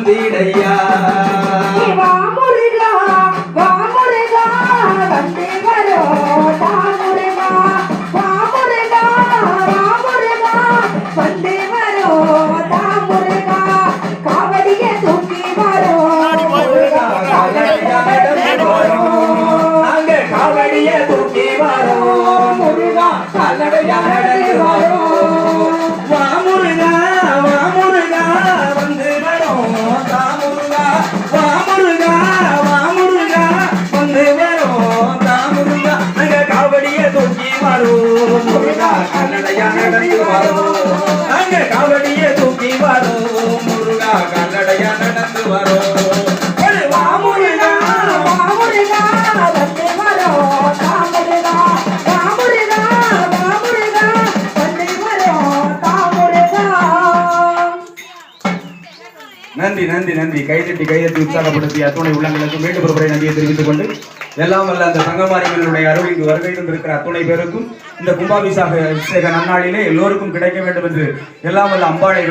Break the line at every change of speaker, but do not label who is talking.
வந்திடையா காவடிய தூக்கி வரும் முருகா கல்லடையா நடந்து வரும் நன்றி நன்றி நன்றி கைதட்டி உற்சாகப்படுத்திய அத்துணை உள்ளங்களுக்கு மீண்டும் ஒருமுறை நன்றியை தெரிவித்துக் கொண்டு எல்லாம் வல்ல அந்த தங்கமாரிகளுடைய அருள் இங்கு வருகை தந்திருக்கிற அத்துணை பேருக்கும் இந்த கும்பாபிஷேக நன்னாளிலே எல்லோருக்கும் கிடைக்க வேண்டும் என்று எல்லாம் வல்ல அம்பாளை